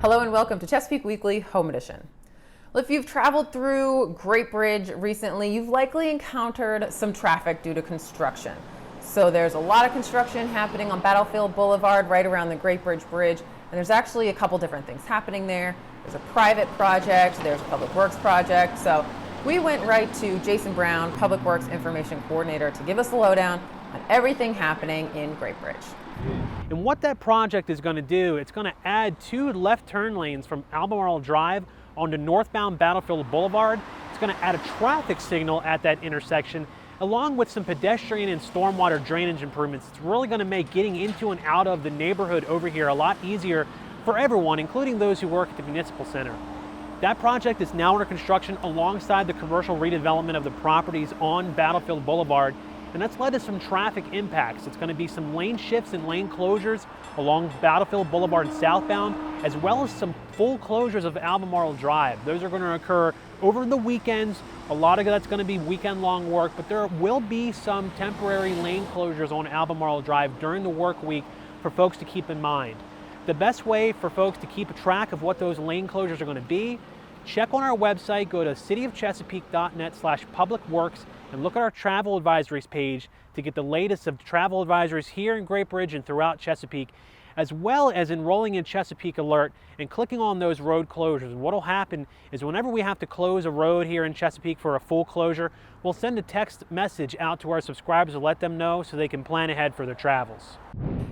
Hello and welcome to Chesapeake Weekly Home Edition. Well, if you've traveled through Great Bridge recently, you've likely encountered some traffic due to construction. So there's a lot of construction happening on Battlefield Boulevard right around the Great Bridge Bridge, and there's actually a couple different things happening there. There's a private project, there's a public works project, so we went right to Jason Brown, Public Works Information Coordinator, to give us the lowdown on everything happening in Great Bridge. And what that project is going to do, it's going to add 2 left turn lanes from Albemarle Drive onto northbound Battlefield Boulevard. It's going to add a traffic signal at that intersection, along with some pedestrian and stormwater drainage improvements. It's really going to make getting into and out of the neighborhood over here a lot easier for everyone, including those who work at the Municipal Center. That project is now under construction alongside the commercial redevelopment of the properties on Battlefield Boulevard, and that's led to some traffic impacts. It's going to be some lane shifts and lane closures along Battlefield Boulevard southbound, as well as some full closures of Albemarle Drive. Those are going to occur over the weekends. A lot of that's going to be weekend-long work, but there will be some temporary lane closures on Albemarle Drive during the work week for folks to keep in mind. The best way for folks to keep a track of what those lane closures are going to be, check on our website, go to cityofchesapeake.net/publicworks, and look at our travel advisories page to get the latest of travel advisories here in Great Bridge and throughout Chesapeake, as well as enrolling in Chesapeake Alert and clicking on those road closures. And what will happen is whenever we have to close a road here in Chesapeake for a full closure, we'll send a text message out to our subscribers to let them know so they can plan ahead for their travels.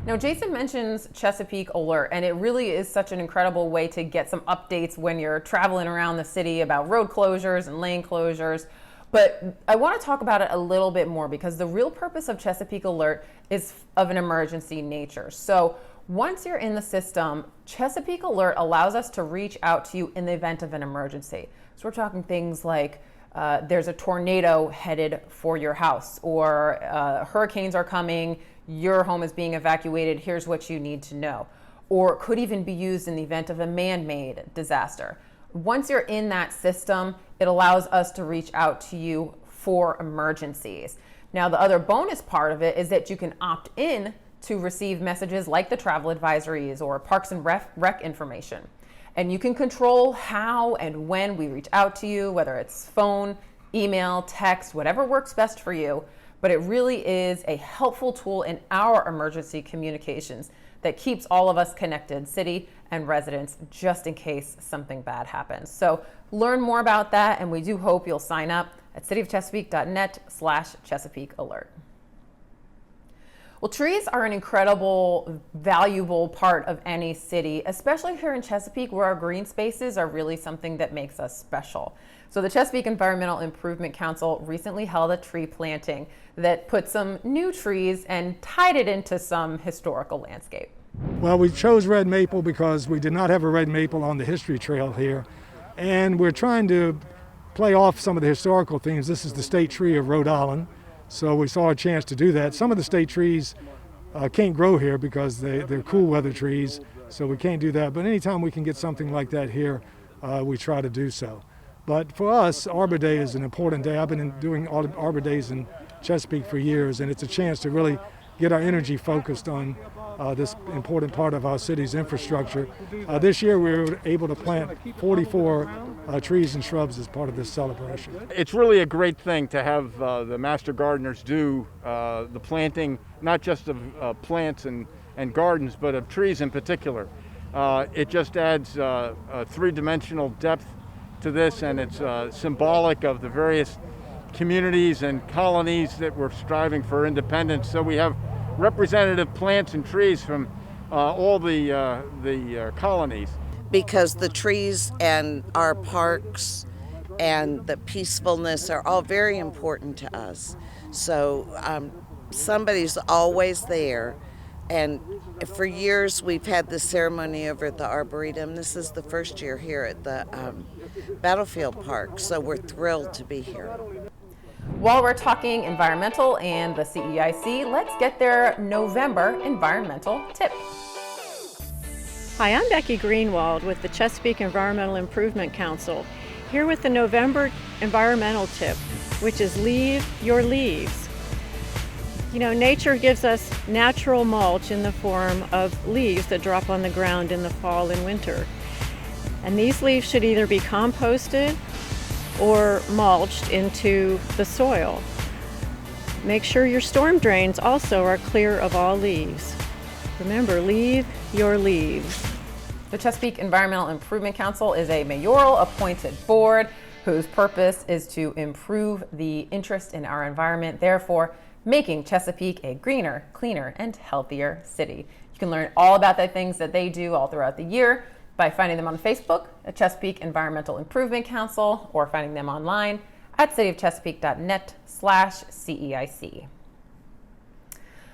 Now, Jason mentions Chesapeake Alert, and it really is such an incredible way to get some updates when you're traveling around the city about road closures and lane closures. But I want to talk about it a little bit more because the real purpose of Chesapeake Alert is of an emergency nature. So once you're in the system, Chesapeake Alert allows us to reach out to you in the event of an emergency. So we're talking things like there's a tornado headed for your house, or hurricanes are coming, your home is being evacuated, here's what you need to know. Or it could even be used in the event of a man-made disaster. Once you're in that system, it allows us to reach out to you for emergencies. Now, the other bonus part of it is that you can opt in to receive messages like the travel advisories or Parks and Rec information. And you can control how and when we reach out to you, whether it's phone, email, text, whatever works best for you. But it really is a helpful tool in our emergency communications that keeps all of us connected, city and residents, just in case something bad happens. So learn more about that, and we do hope you'll sign up at cityofchesapeake.net/Chesapeake Alert. Well, trees are an incredible, valuable part of any city, especially here in Chesapeake, where our green spaces are really something that makes us special. So the Chesapeake Environmental Improvement Council recently held a tree planting that put some new trees and tied it into some historical landscape. Well, we chose red maple because we did not have a red maple on the history trail here, and we're trying to play off some of the historical themes. This is the state tree of Rhode Island, so we saw a chance to do that. Some of the state trees can't grow here because they're cool weather trees, so we can't do that. But anytime we can get something like that here, we try to do so. But for us, Arbor Day is an important day. I've been doing Arbor Days in Chesapeake for years, and it's a chance to really get our energy focused on this important part of our city's infrastructure. This year we were able to plant 44 trees and shrubs as part of this celebration. It's really a great thing to have the master gardeners do the planting, not just of plants and gardens, but of trees in particular. It just adds a three-dimensional depth to this, and it's symbolic of the various communities and colonies that were striving for independence. So we have representative plants and trees from all the colonies. Because the trees and our parks and the peacefulness are all very important to us. So somebody's always there. And for years we've had this ceremony over at the Arboretum. This is the first year here at the Battlefield Park, so we're thrilled to be here. While we're talking environmental and the CEIC, let's get their November environmental tip. Hi, I'm Becky Greenwald with the Chesapeake Environmental Improvement Council, here with the November environmental tip, which is leave your leaves. You know, nature gives us natural mulch in the form of leaves that drop on the ground in the fall and winter. And these leaves should either be composted or mulched into the soil. Make sure your storm drains also are clear of all leaves. Remember, leave your leaves. The Chesapeake Environmental Improvement Council is a mayoral appointed board whose purpose is to improve the interest in our environment, therefore making Chesapeake a greener, cleaner, and healthier city. You can learn all about the things that they do all throughout the year by finding them on Facebook at Chesapeake Environmental Improvement Council or finding them online at cityofchesapeake.net/CEIC.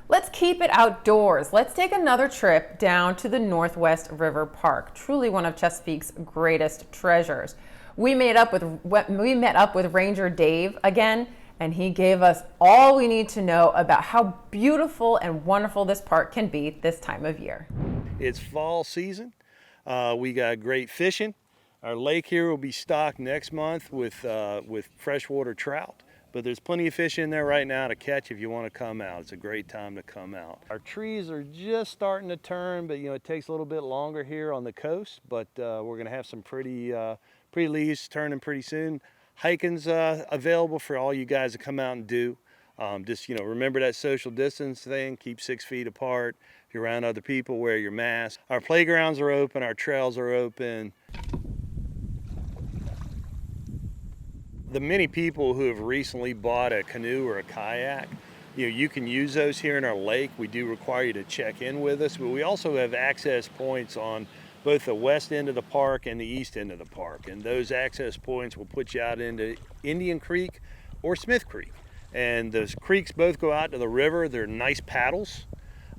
Let's keep it outdoors. Let's take another trip down to the Northwest River Park, truly one of Chesapeake's greatest treasures. We met up with Ranger Dave again, and he gave us all we need to know about how beautiful and wonderful this park can be this time of year. It's fall season. We got great fishing. Our lake here will be stocked next month with freshwater trout. But there's plenty of fish in there right now to catch if you want to come out. It's a great time to come out. Our trees are just starting to turn, but it takes a little bit longer here on the coast. But we're going to have some pretty leaves turning pretty soon. Hiking's available for all you guys to come out and do. Just remember that social distance thing. Keep 6 feet apart. If you're around other people, wear your mask. Our playgrounds are open. Our trails are open. The many people who have recently bought a canoe or a kayak, you can use those here in our lake. We do require you to check in with us, but we also have access points on both the west end of the park and the east end of the park. And those access points will put you out into Indian Creek or Smith Creek. And those creeks both go out to the river. They're nice paddles.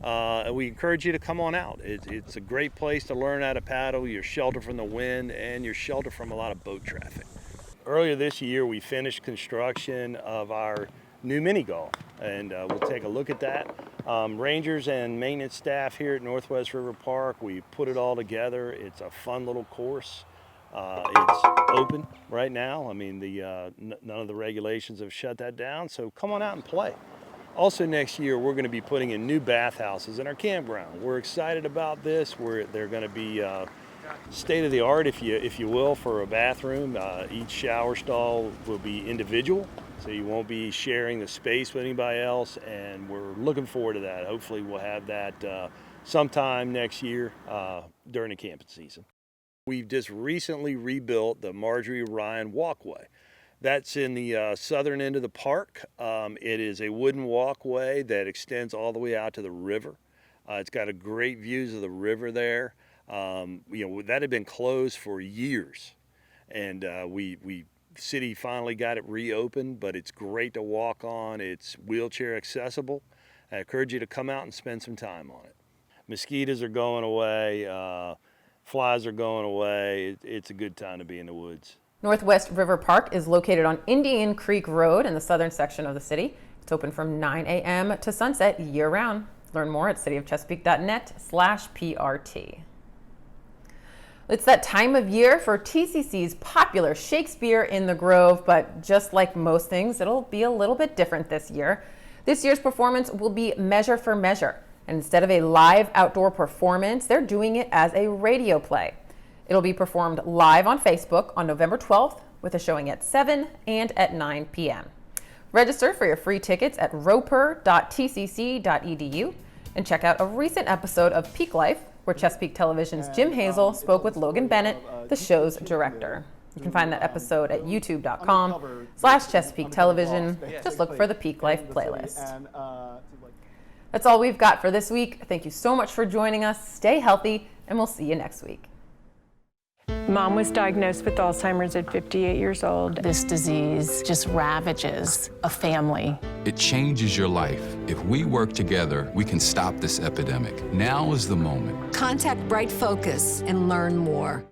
And we encourage you to come on out. It's a great place to learn how to paddle. You're sheltered from the wind and you're sheltered from a lot of boat traffic. Earlier this year, we finished construction of our new mini golf, and we'll take a look at that. Rangers and maintenance staff here at Northwest River Park, we put it all together. It's a fun little course. It's open right now. I mean, none of the regulations have shut that down, so come on out and play. Also next year, we're going to be putting in new bathhouses in our campground. We're excited about this. They're going to be state of the art, if you will, for a bathroom. Each shower stall will be individual, so you won't be sharing the space with anybody else, and we're looking forward to that. Hopefully we'll have that sometime next year during the camping season. We've just recently rebuilt the Marjorie Ryan Walkway. That's in the southern end of the park. It is a wooden walkway that extends all the way out to the river. It's got a great views of the river there. That had been closed for years, and city finally got it reopened, but it's great to walk on. It's wheelchair accessible. I encourage you to come out and spend some time on it. Mosquitoes are going away, flies are going away. It's a good time to be in the woods. Northwest River Park is located on Indian Creek Road in the southern section of the city. It's open from 9 a.m. to sunset year-round. Learn more at cityofchesapeake.net/PRT. It's that time of year for TCC's popular Shakespeare in the Grove, but just like most things, it'll be a little bit different this year. This year's performance will be measure for measure, and instead of a live outdoor performance, they're doing it as a radio play. It'll be performed live on Facebook on November 12th with a showing at 7 and at 9 p.m. Register for your free tickets at roper.tcc.edu and check out a recent episode of Peak Life, where Chesapeake Television's Jim Hazel spoke with Logan Bennett, the show's director. You can find that episode at youtube.com/Chesapeake Television. Just look for the Peak Life playlist. That's all we've got for this week. Thank you so much for joining us. Stay healthy, and we'll see you next week. Mom was diagnosed with Alzheimer's at 58 years old. This disease just ravages a family. It changes your life. If we work together, we can stop this epidemic. Now is the moment. Contact Bright Focus and learn more.